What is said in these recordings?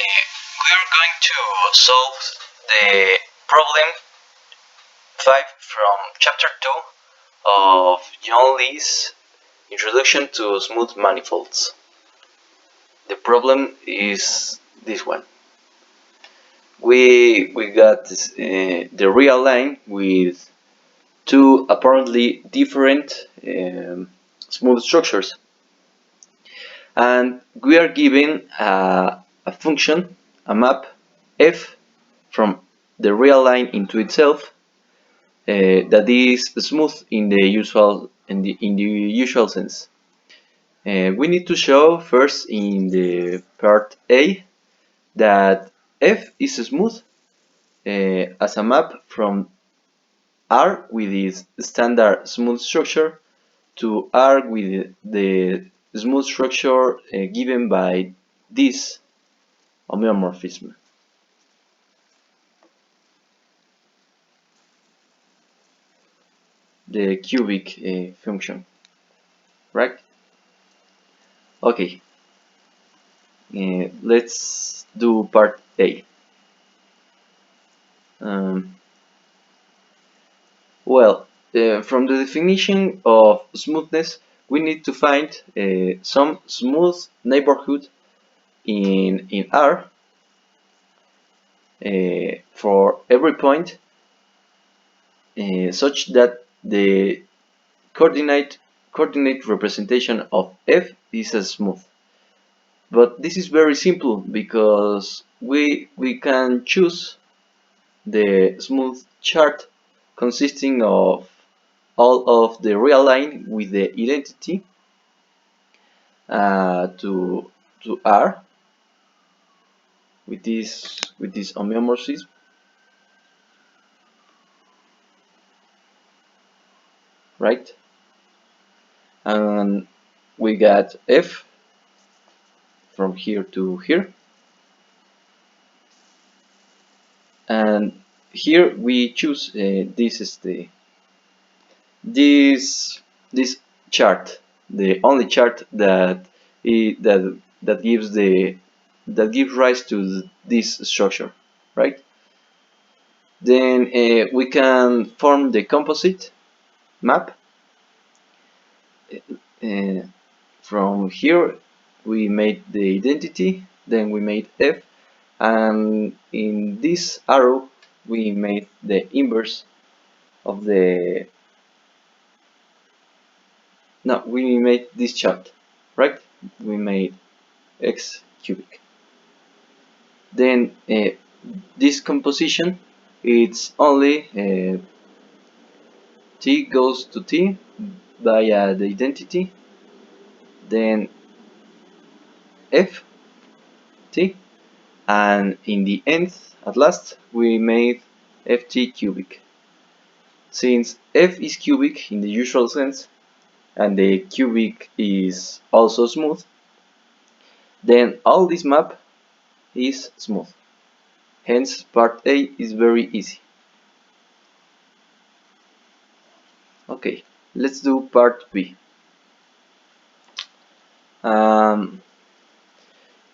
We are going to solve the problem 5 from chapter 2 of John Lee's Introduction to Smooth Manifolds. The problem is this one. We got the real line with two apparently different smooth structures, and we are given a function, a map f from the real line into itself that is smooth in the usual sense. We need to show first in the part A that f is smooth as a map from R with its standard smooth structure to R with the smooth structure given by this homeomorphism. The cubic function, right? Okay, let's do part A. From the definition of smoothness, we need to find some smooth neighborhood in R for every point such that the coordinate representation of f is as smooth. But this is very simple because we can choose the smooth chart consisting of all of the real line with the identity to R with this homeomorphism, right? And we got f from here to here, and here we choose this chart, the only chart that gives rise to this structure, right? Then we can form the composite map. From here we made the identity, then we made f, and in this arrow we made the inverse of the we made this chart, right? We made x cubic. Then this composition, it's only t goes to t via the identity, then f t, and in the end, at last, we made ft cubic. Since f is cubic in the usual sense, and the cubic is also smooth, then all this map is smooth. Hence, part A is very easy. Okay, let's do part B.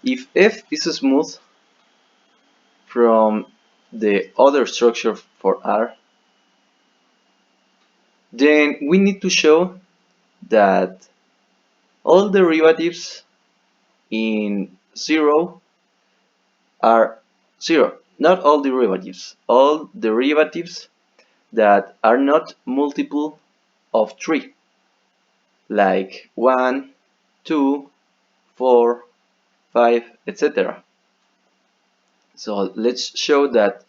If f is smooth from the other structure for R, then we need to show that all derivatives in 0 are 0. Not all derivatives, all derivatives that are not multiple of 3, like 1, 2, 4, 5, etc. So let's show that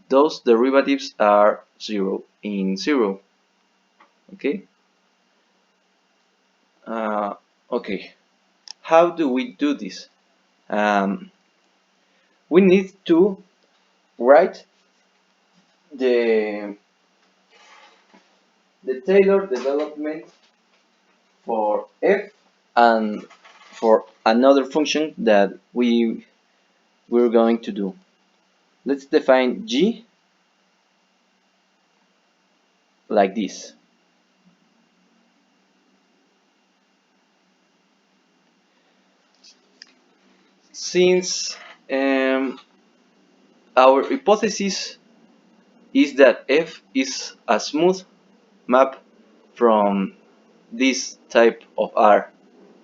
those derivatives are 0 in 0. Okay? Okay. How do we do this? We need to write the Taylor development for f and for another function that we're going to do. Let's define g like this. Since Um, our hypothesis is that F is a smooth map from this type of R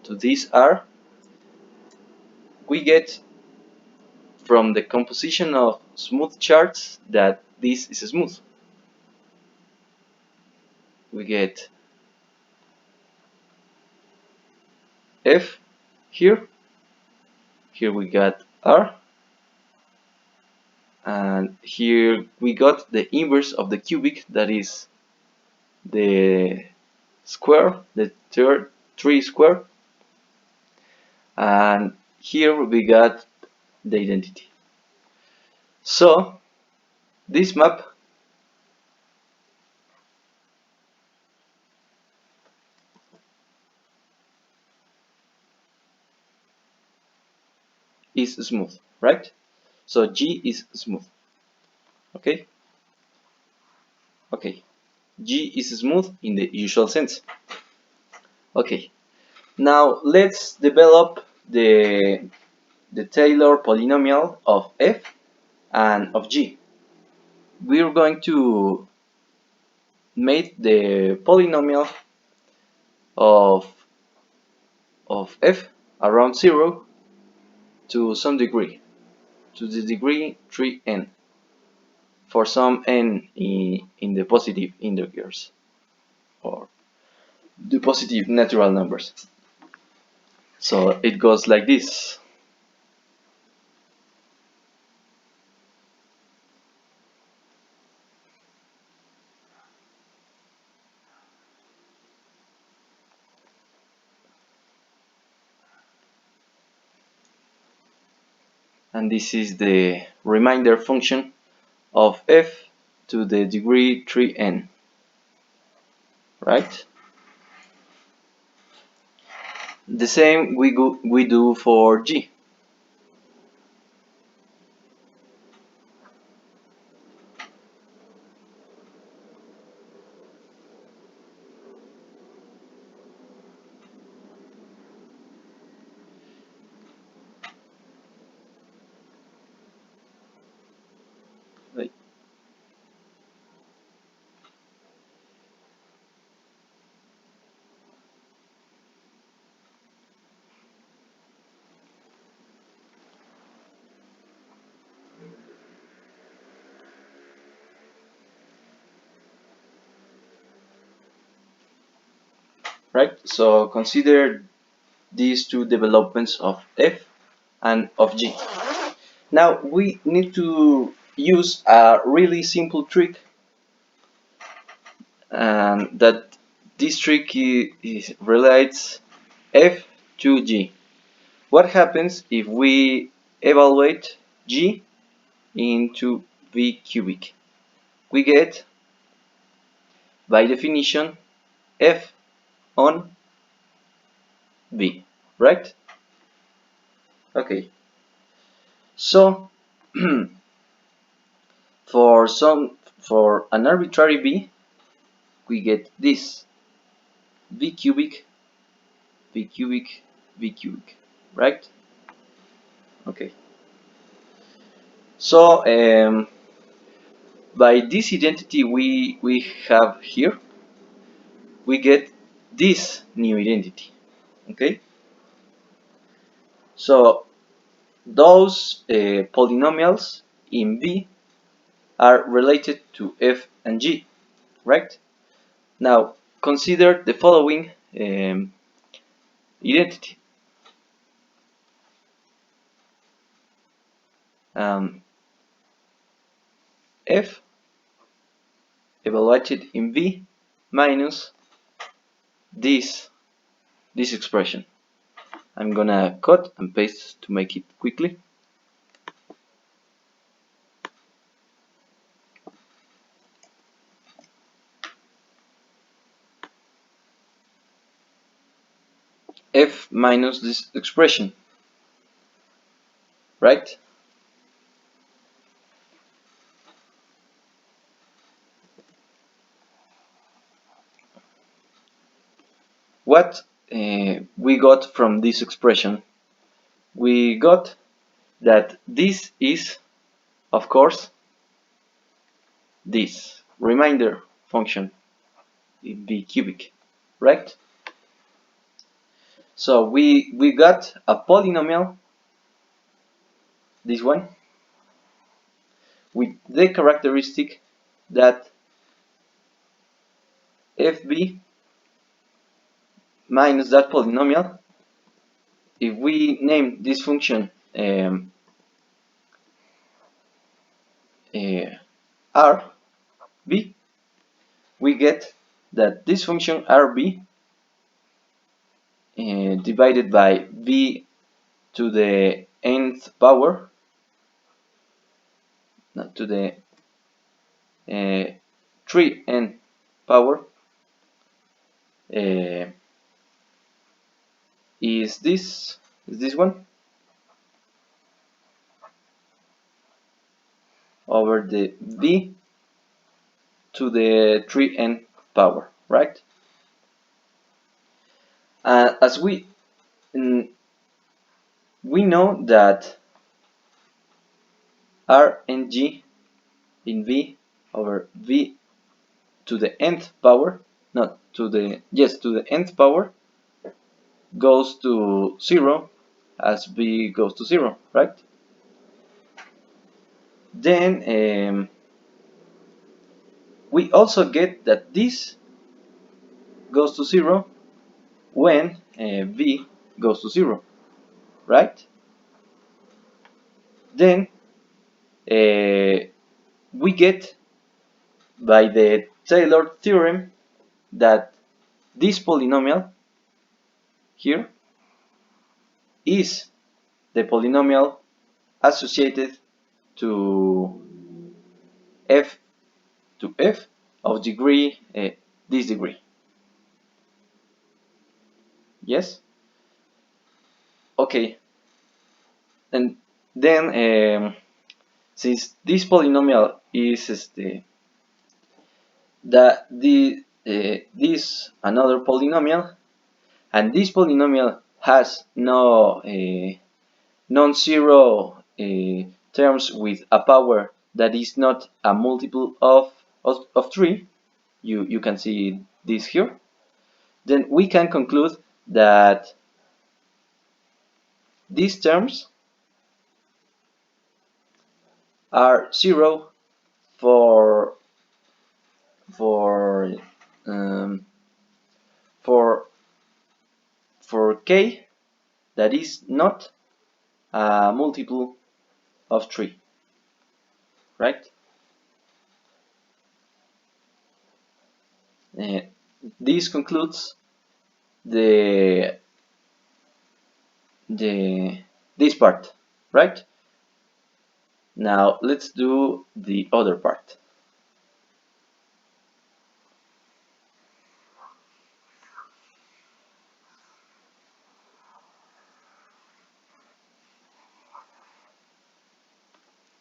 to this R. We get from the composition of smooth charts that this is smooth. We get F here, here we got R, and here we got the inverse of the cubic, that is the square, the third 3 square, and here we got the identity. So this map is smooth, right? So G is smooth. Okay? Okay. G is smooth in the usual sense. Okay. Now let's develop the Taylor polynomial of F and of G. We're going to make the polynomial of F around 0 to some degree, to the degree 3n, for some n in the positive integers, or the positive natural numbers. So it goes like this. And this is the remainder function of F to the degree 3n, right? The same we do for G. Right? So consider these two developments of F and of G. Now we need to use a really simple trick, and that this trick relates F to G. What happens if we evaluate G into V cubic? We get, by definition, F on V, right? Okay, so for an arbitrary V, we get this V cubic, V cubic, V cubic, right? Okay, so by this identity we have here, we get this new identity. Okay, so those polynomials in V are related to F and G, right? Now consider the following identity. F evaluated in V minus this expression. I'm gonna cut and paste to make it quickly. F minus this expression, right? What we got from this expression? We got that this is, of course, this remainder function in the cubic, right? So we got a polynomial, this one, with the characteristic that fb minus that polynomial, if we name this function rb, we get that this function rb divided by v to the nth power, not to the 3n power, is this one over the v to the 3n power, right? As we know that r and g in v over v to the nth power, not to the, yes, to the nth power, goes to 0 as v goes to 0, right? Then we also get that this goes to 0 when v goes to 0, right? Then we get by the Taylor theorem that this polynomial here is the polynomial associated to f of degree this degree. Yes? Okay. And then since this polynomial is this another polynomial, and this polynomial has no non-zero terms with a power that is not a multiple of 3, you can see this here, then we can conclude that these terms are 0 for for um, for k that is not a multiple of 3, right? This concludes the this part, right? Now let's do the other part.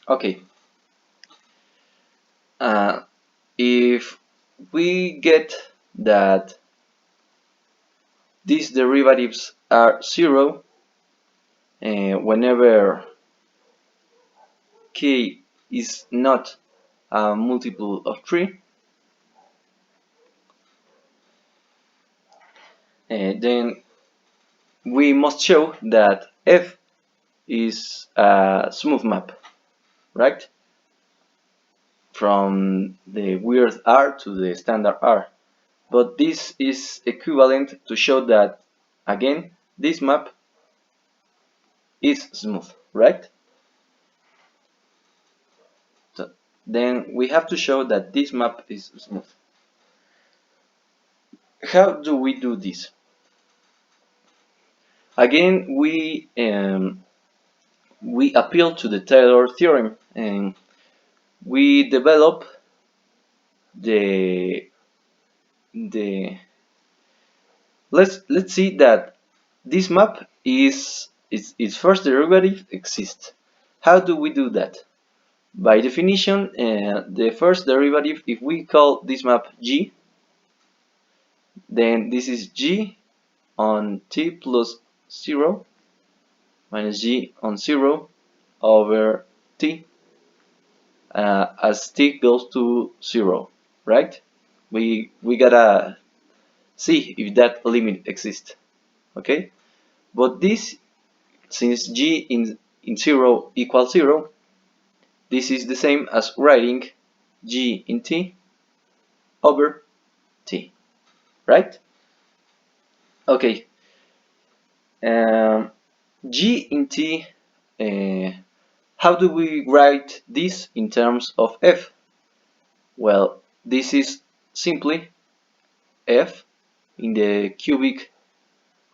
Okay. If we get that these derivatives are 0 whenever k is not a multiple of 3, then we must show that f is a smooth map, right? From the weird R to the standard R. But this is equivalent to show that, again, this map is smooth, right? So then we have to show that this map is smooth. How do we do this? Again, we appeal to the Taylor theorem and we develop the let's see that this map is its first derivative exists. How do we do that? By definition, the first derivative, if we call this map g, then this is g on t plus 0 minus g on 0 over t as t goes to 0, right? We gotta see if that limit exists, okay? But this, since g in 0 equals 0, this is the same as writing g in t over t, right? Okay, um, g in t, uh, how do we write this in terms of f? Well, this is simply f in the cubic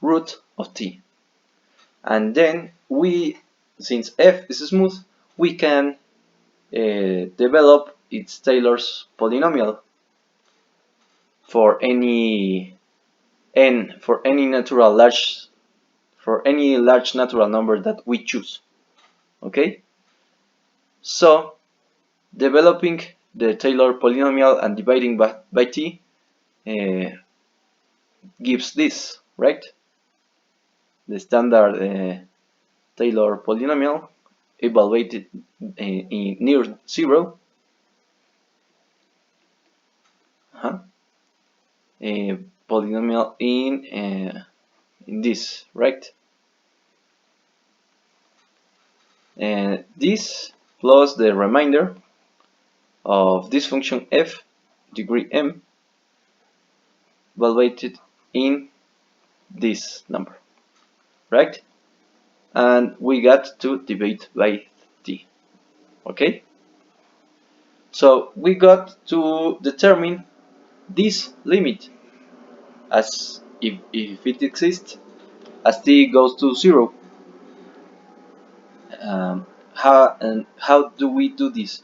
root of t. And then since f is smooth, we can develop its Taylor's polynomial for any n, for any large natural number that we choose. Okay, so developing the Taylor polynomial and dividing by t gives this, right? The standard Taylor polynomial evaluated in near 0, polynomial in this, right? And this plus the remainder of this function f degree m evaluated in this number, right? And we got to divide by t. Okay, so we got to determine this limit as if it exists as t goes to 0. How do we do this?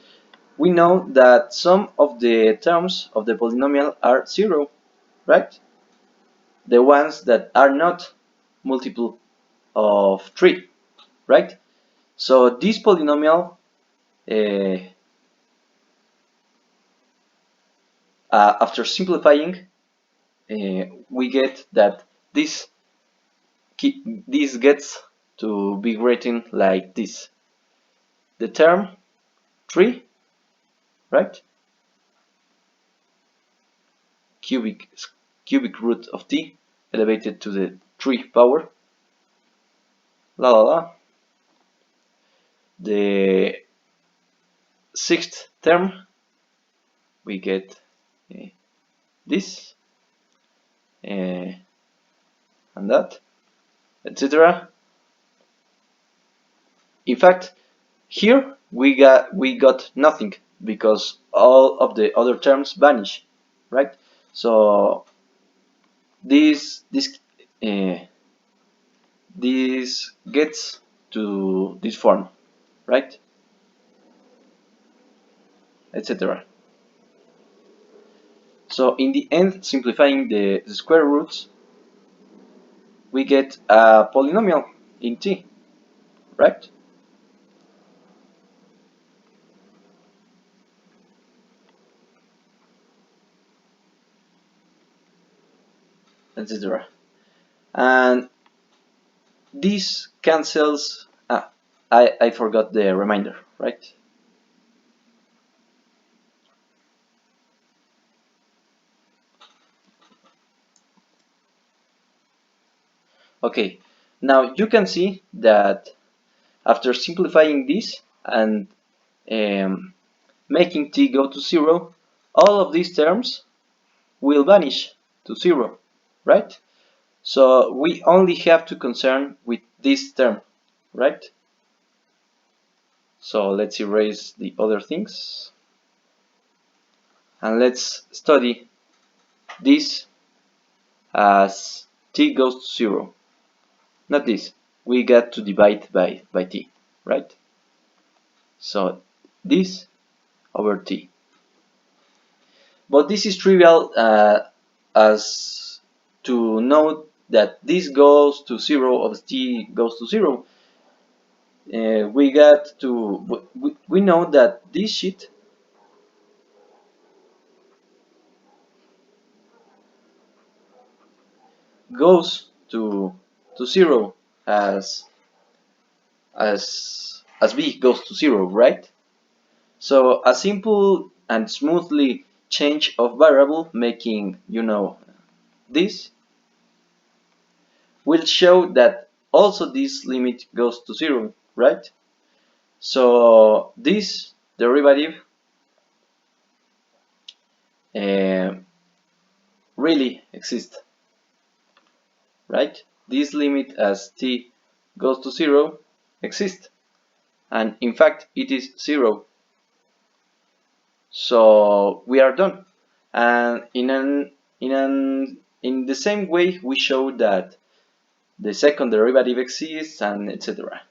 We know that some of the terms of the polynomial are 0, right? The ones that are not multiple of 3, right? So this polynomial, uh, after simplifying, we get that this gets to be written like this: the term 3, right? Cubic root of t elevated to the 3 power, la la la. The sixth term, we get this and that, etc. In fact, here we got nothing because all of the other terms vanish, right? So this uh, this gets to this form, right? Etc. So in the end, simplifying the square roots, we get a polynomial in t, right? Etc. And this cancels. I forgot the reminder, right? Okay, now you can see that after simplifying this and um, making t go to 0, all of these terms will vanish to 0, right? So we only have to concern with this term, right? So let's erase the other things and let's study this as t goes to 0. Not this. We got to divide by t, right? So this over t. But this is trivial as to note that this goes to 0 of t goes to 0. We got to we know that this sheet goes to 0 as as b goes to 0, right? So a simple and smoothly change of variable, making, this, will show that also this limit goes to 0, right? So this derivative really exists, right? This limit as t goes to 0 exists, and in fact it is 0. So we are done. And in the same way we show that the second derivative exists, and etc.